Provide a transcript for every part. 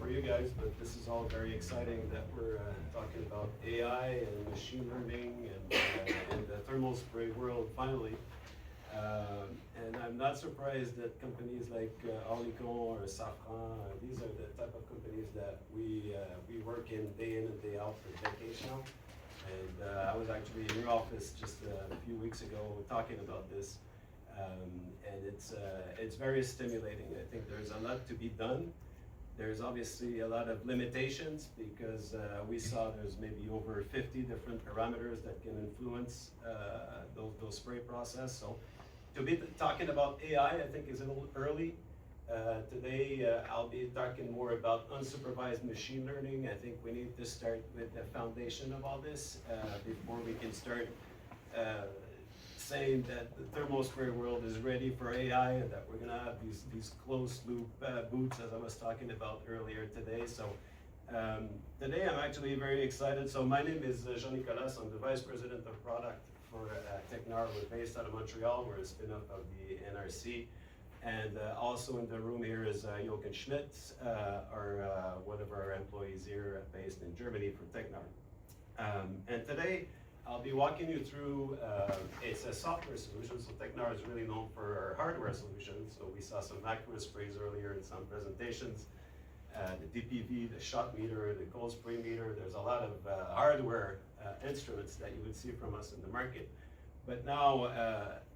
for you guys, but this is all very exciting that we're talking about AI and machine learning and in the thermal spray world finally. And I'm not surprised that companies like Olicon or Safran, these are the type of companies that we work in and day out for decades now. And I was actually in your office just a few weeks ago talking about this. And it's very stimulating. I think there's a lot to be done. There's obviously a lot of limitations because we saw there's maybe over 50 different parameters that can influence those spray process. So to be talking about AI, I think is a little early. Today, I'll be talking more about unsupervised machine learning. I think we need to start with the foundation of all this before we can start saying that the thermal spray world is ready for AI and that we're gonna have these closed loop boots as I was talking about earlier today. So today I'm actually very excited. So my name is Jean-Nicolas. I'm the Vice President of Product for Tecnar. We're based out of Montreal. We're a spin-off of the NRC. And also in the room here is Jochen Schmidt, one of our employees here based in Germany for Tecnar. And today, I'll be walking you through, it's a software solution, so Tecnar is really known for our hardware solutions. So we saw some macro sprays earlier in some presentations, the DPV, the shot meter, the cold spray meter. There's a lot of hardware instruments that you would see from us in the market. But now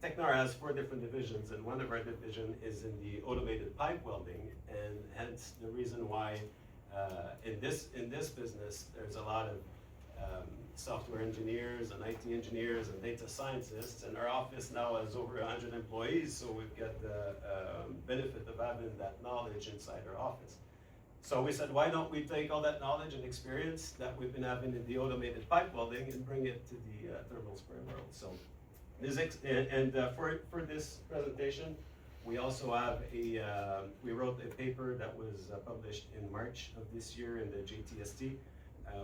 Tecnar has 4 different divisions, and one of our division is in the automated pipe welding, and hence the reason why in this business there's a lot of software engineers and IT engineers and data scientists, and our office now has over 100 employees, so we've got the benefit of having that knowledge inside our office. So we said, why don't we take all that knowledge and experience that we've been having in the automated pipe welding and bring it to the thermal spray world. So for this presentation, we also have we wrote a paper that was published in March of this year in the JTST,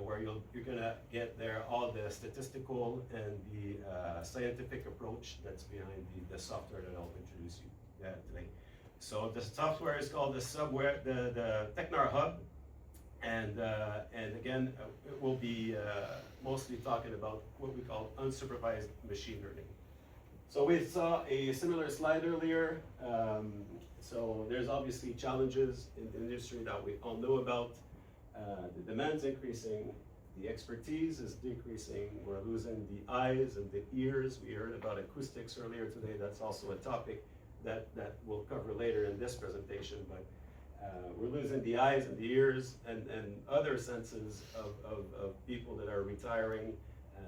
where you're gonna get there all the statistical and the scientific approach that's behind the software that I'll introduce you today. So the software is called the Tecnar Hub, and again, it will be mostly talking about what we call unsupervised machine learning. So we saw a similar slide earlier. So there's obviously challenges in the industry that we all know about. The demand's increasing, the expertise is decreasing, we're losing the eyes and the ears. We heard about acoustics earlier today. That's also a topic that we'll cover later in this presentation, but we're losing the eyes and the ears and other senses of people that are retiring.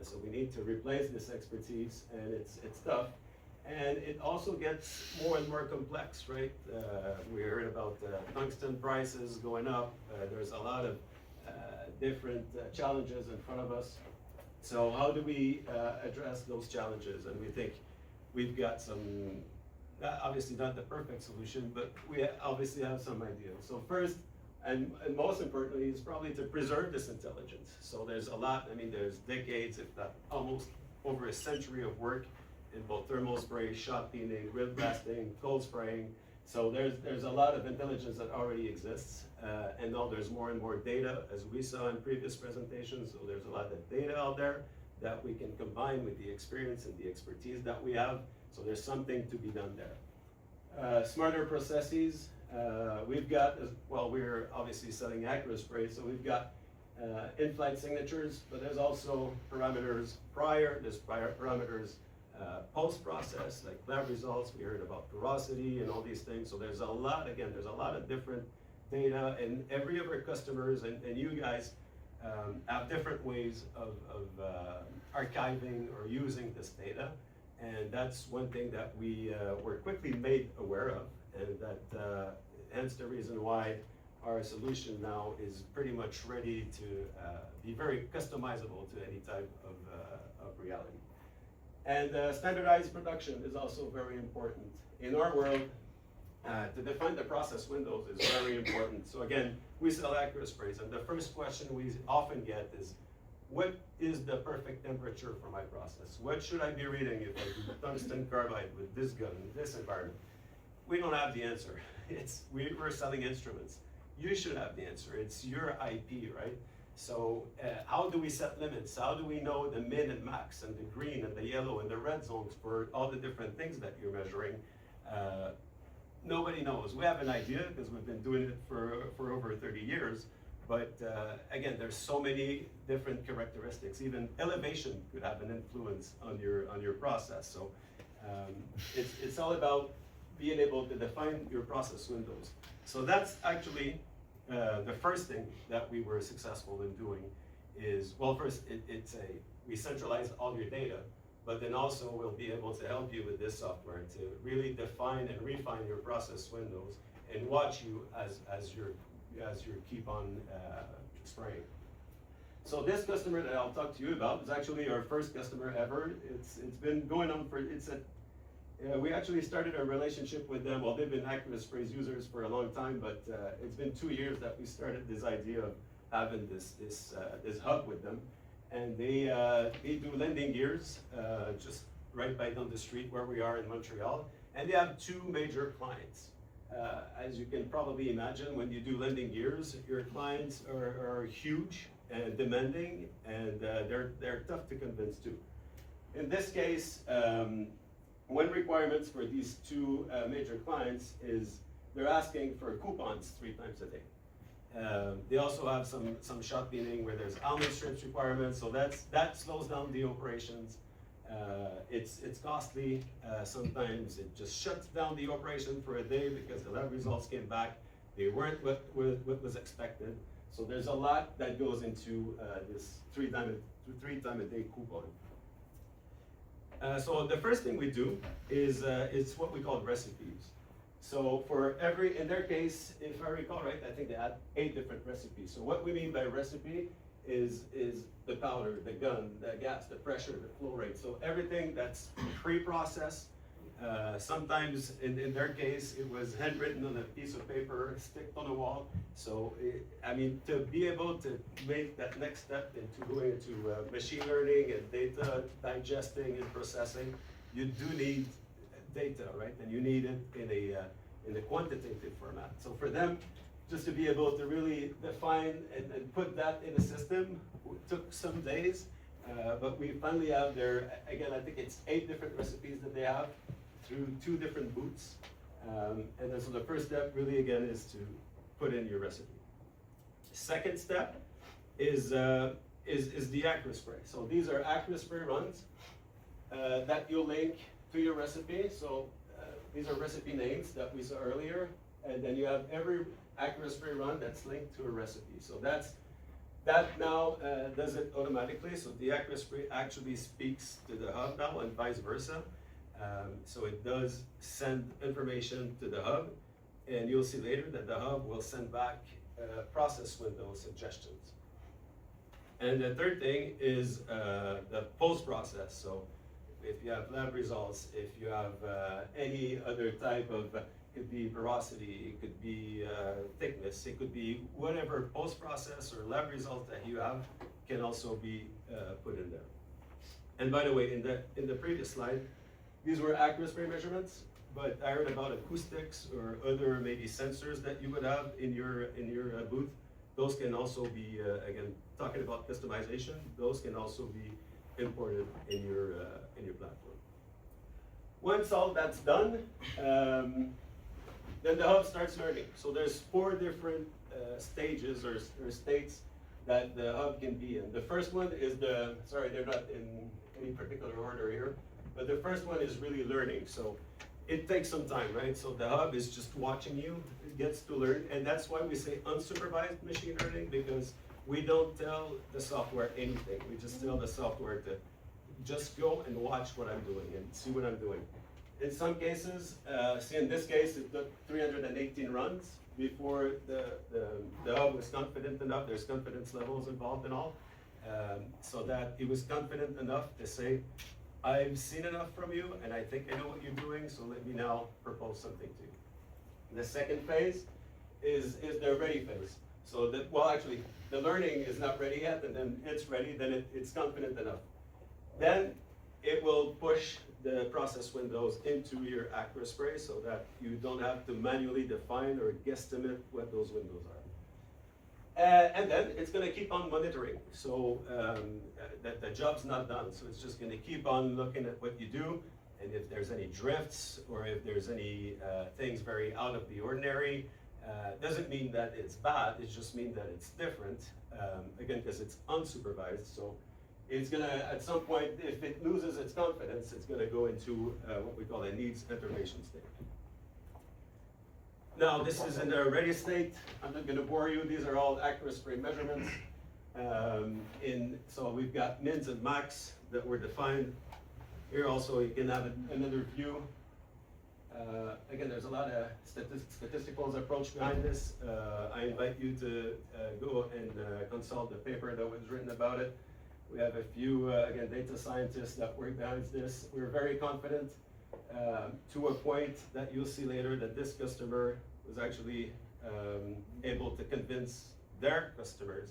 So we need to replace this expertise, and it's tough. And it also gets more and more complex, right? We heard about tungsten prices going up. There's a lot of different challenges in front of us. So how do we address those challenges? And we think we've got some, obviously not the perfect solution, but we obviously have some ideas. So first, and most importantly, is probably to preserve this intelligence. So there's a lot, I mean, there's decades, if not almost over a century of work in both thermal spray, shot peening, rib blasting, cold spraying. So there's a lot of intelligence that already exists, and now there's more and more data, as we saw in previous presentations. So there's a lot of data out there that we can combine with the experience and the expertise that we have. So there's something to be done there. Smarter processes. We've got, well, we're obviously selling accurate spray, so we've got in-flight signatures, but there's also parameters prior, there's parameters post-process, like lab results. We heard about porosity and all these things. So there's a lot, again, there's a lot of different data, and every of our customers and you guys have different ways of archiving or using this data. And that's one thing that we were quickly made aware of, and that hence the reason why our solution now is pretty much ready to be very customizable to any type of reality. And standardized production is also very important. In our world, to define the process windows is very important. So again, we sell accurate sprays, and the first question we often get is, what is the perfect temperature for my process? What should I be reading if I do tungsten carbide with this gun, in this environment? We don't have the answer. We're selling instruments. you should have the answer. It's your IP, right? So how do we set limits? How do we know the min and max and the green and the yellow and the red zones for all the different things that you're measuring? Nobody knows. We have an idea because we've been doing it for over 30 years. But again, there's so many different characteristics. Even elevation could have an influence on your process. So it's all about being able to define your process windows. So that's actually the first thing that we were successful in doing is, well, first we centralize all your data, but then also we'll be able to help you with this software to really define and refine your process windows and watch you as you keep on spraying. So this customer that I'll talk to you about is actually our first customer ever. It's been going on for, we actually started a relationship with them. Well, they've been Activist Sprays users for a long time, but it's been 2 years that we started this idea of having this hub with them. And they do lending gears just right by down the street where we are in Montreal. And they have 2 major clients. As you can probably imagine, when you do lending gears, your clients are huge and demanding, and they're tough to convince too. In this case, one requirement for these 2 major clients is they're asking for coupons 3 times a day. They also have some shot cleaning where there's almond strips requirements, so that slows down the operations. It's costly. Sometimes it just shuts down the operation for a day because the lab results came back. They weren't what was expected. So there's a lot that goes into this 3 time a day coupon. So the first thing we do is it's what we call recipes. So for in their case, if I recall right, I think they had 8 different recipes. So what we mean by recipe is the powder, the gun, the gas, the pressure, the flow rate. So everything that's pre-processed. Sometimes in their case, it was handwritten on a piece of paper, sticked on a wall. So to be able to make that next step into going into machine learning and data digesting and processing, you do need data, right? And you need it in a quantitative format. So for them, just to be able to really define and put that in a system took some days, but we finally have again, I think it's 8 different recipes that they have through 2 different booths. And then so the first step really again is to put in your recipe. Second step is the AcroSpray. So these are AcroSpray runs that you'll link to your recipe. So these are recipe names that we saw earlier, and then you have every AcroSpray run that's linked to a recipe. So that now does it automatically. So the AcroSpray actually speaks to the hub now and vice versa. So it does send information to the hub, and you'll see later that the hub will send back process window suggestions. And the third thing is the post-process. So if you have lab results, if you have any other type of, it could be porosity, it could be thickness, it could be whatever post-process or lab result that you have can also be put in there. And by the way, in the previous slide, these were AcroSpray measurements, but I heard about acoustics or other maybe sensors that you would have in your booth. Those can also be, again, talking about customization, those can also be imported in your platform. Once all that's done, then the hub starts learning. So there's 4 different stages or states that the hub can be in. The first one is sorry, they're not in any particular order here, but the first one is really learning. So it takes some time, right? So the hub is just watching you, it gets to learn, and that's why we say unsupervised machine learning, because we don't tell the software anything. We just tell the software to just go and watch what I'm doing and see what I'm doing. In some cases, see in this case, it took 318 runs before the hub was confident enough. There's confidence levels involved and all, so that it was confident enough to say, I've seen enough from you, and I think I know what you're doing, so let me now propose something to you. The second phase is the ready phase. So actually, the learning is not ready yet, and then it's ready, then it's confident enough. Then it will push the process windows into your Acura spray so that you don't have to manually define or guesstimate what those windows are. And then it's going to keep on monitoring, so that the job's not done. So it's just going to keep on looking at what you do, and if there's any drifts or if there's any things very out of the ordinary, doesn't mean that it's bad. It just means that it's different. Again, because it's unsupervised. So it's going to, at some point, if it loses its confidence, it's going to go into what we call a needs intervention state. Now, this is in the ready state. I'm not going to bore you. These are all Acura spray measurements. So we've got mins and max that were defined. Here also you can have another view. Again, there's a lot of statistical approach behind this. I invite you to go and consult the paper that was written about it. We have a few, again, data scientists that work behind this. We're very confident to a point that you'll see later that this customer was actually able to convince their customers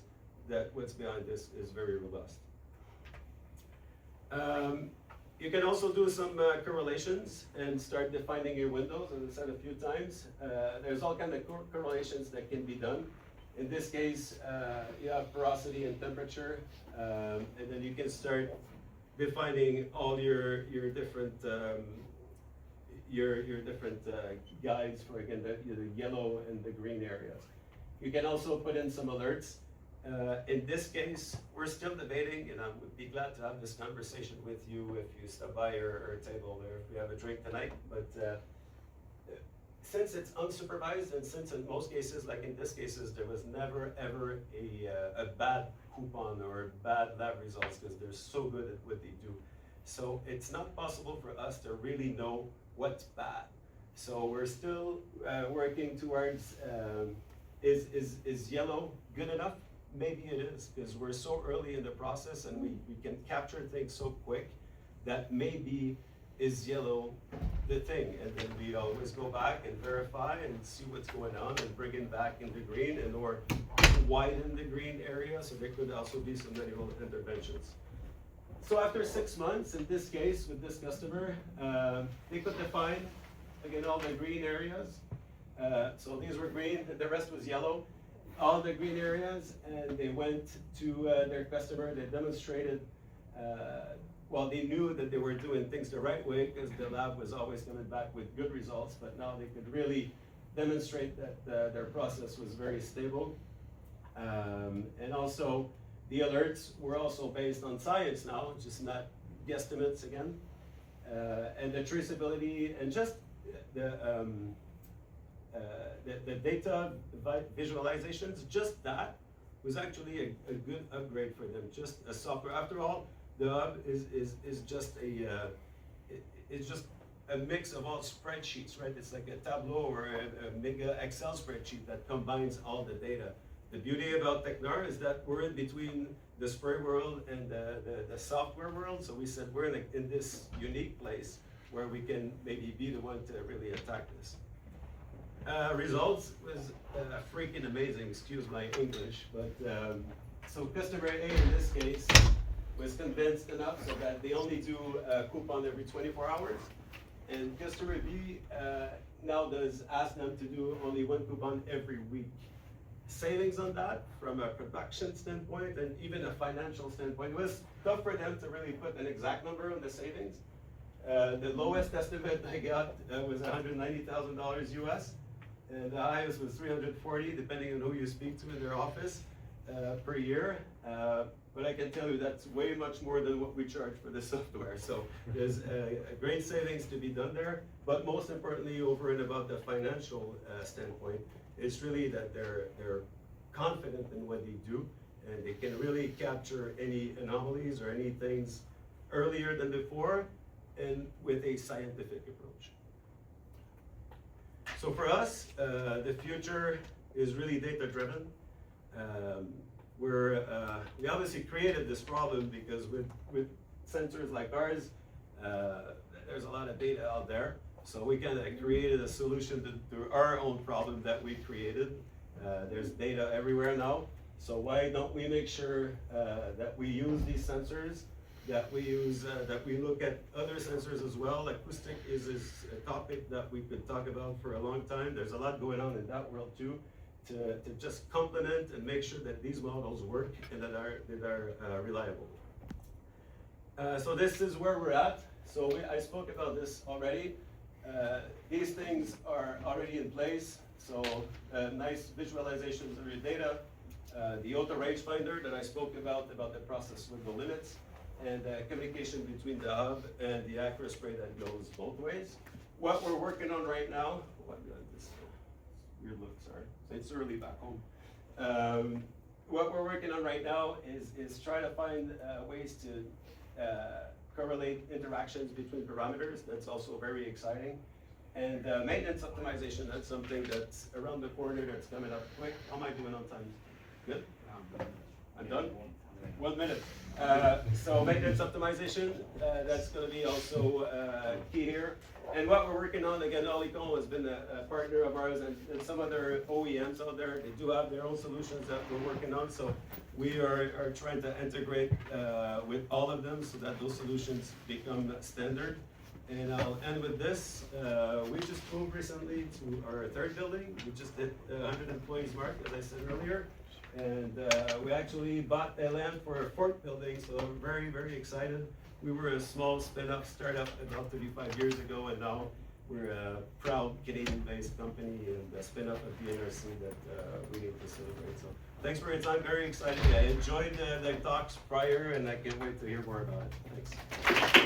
that what's behind this is very robust. You can also do some correlations and start defining your windows, as I said a few times. There's all kinds of correlations that can be done. In this case, you have porosity and temperature, and then you can start defining all your different guides for, again, the yellow and the green areas. You can also put in some alerts. In this case, we're still debating, and I would be glad to have this conversation with you if you stop by our table or if we have a drink tonight. But since it's unsupervised, and since in most cases, like in this cases, there was never ever a bad coupon or bad lab results because they're so good at what they do. So it's not possible for us to really know what's bad. So we're still working towards, is yellow good enough? Maybe it is, because we're so early in the process and we can capture things so quick that maybe is yellow the thing. And then we always go back and verify and see what's going on and bring it back into green and or widen the green area. So there could also be some manual interventions. So after 6 months, in this case, with this customer, they could define, again, all the green areas. So these were green, the rest was yellow. All the green areas, and they went to their customer, they demonstrated, well, they knew that they were doing things the right way because the lab was always coming back with good results, but now they could really demonstrate that their process was very stable. And also, the alerts were also based on science now, just not guesstimates again. And the traceability and just the data visualizations, just that was actually a good upgrade for them. Just a software. After all, the hub is just it's just a mix of all spreadsheets, right? It's like a Tableau or a mega Excel spreadsheet that combines all the data. The beauty about Tecnar is that we're in between the spray world and the software world. So we said we're in this unique place where we can maybe be the one to really attack this. Results was freaking amazing, excuse my English, but so customer A in this case was convinced enough so that they only do a coupon every 24 hours, and customer B now does ask them to do only one coupon every week. Savings on that from a production standpoint and even a financial standpoint, it was tough for them to really put an exact number on the savings. The lowest estimate I got was $190,000 US. And the highest was 340, depending on who you speak to in their office per year. But I can tell you that's way much more than what we charge for the software. So there's a great savings to be done there. But most importantly, over and above the financial standpoint, it's really that they're confident in what they do, and they can really capture any anomalies or any things earlier than before, and with a scientific approach. So for us, the future is really data-driven. We obviously created this problem because with sensors like ours, there's a lot of data out there. So we kind of created a solution to our own problem that we created. There's data everywhere now. So why don't we make sure that we use these sensors that we use, that we look at other sensors as well. Acoustic is a topic that we could talk about for a long time. There's a lot going on in that world too, to just complement and make sure that these models work and that are reliable. So this is where we're at. So I spoke about this already. These things are already in place. So nice visualizations of your data. The auto rangefinder that I spoke about the process window limits, and communication between the hub and the Acura spray that goes both ways. What we're working on right now, this weird look, sorry, it's early back home. What we're working on right now is try to find ways to correlate interactions between parameters. That's also very exciting. And maintenance optimization, that's something that's around the corner, that's coming up quick. How am I doing on time? Good? I'm done? 1 minute. So maintenance optimization, that's going to be also key here. And what we're working on, again, Olicon has been a partner of ours, and some other OEMs out there, they do have their own solutions that we're working on. So we are trying to integrate with all of them so that those solutions become standard. And I'll end with this. We just moved recently to our third building. We just hit 100 employees mark, as I said earlier. And we actually bought the land for a fourth building, so I'm very, very excited. We were a small spin-up startup about 35 years ago, and now we're a proud Canadian-based company and a spin-up of the NRC that we need to celebrate. So thanks for your time, very excited. I enjoyed the talks prior, and I can't wait to hear more about it. Thanks.